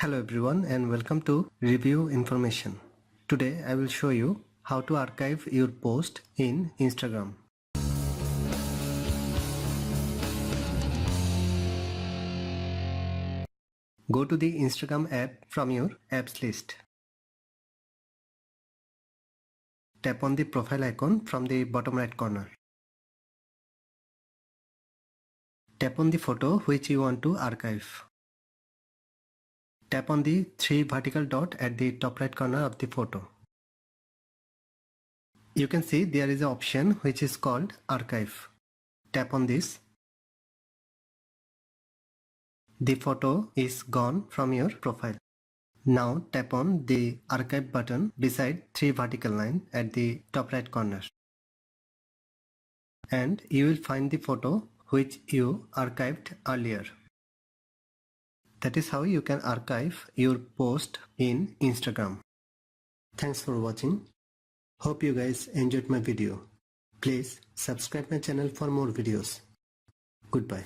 Hello everyone and welcome to Review Information. Today I will show you how to archive your post in Instagram. Go to the Instagram app from your apps list. Tap on the profile icon from the bottom right corner. Tap on the photo which you want to archive. Tap on the three vertical dot at the top right corner of the photo. You can see there is an option which is called Archive. Tap on this. The photo is gone from your profile. Now tap on the Archive button beside three vertical line at the top right corner. And you will find the photo which you archived earlier. That is how you can archive your post in Instagram. Thanks for watching. Hope you guys enjoyed my video. Please subscribe my channel for more videos. Goodbye.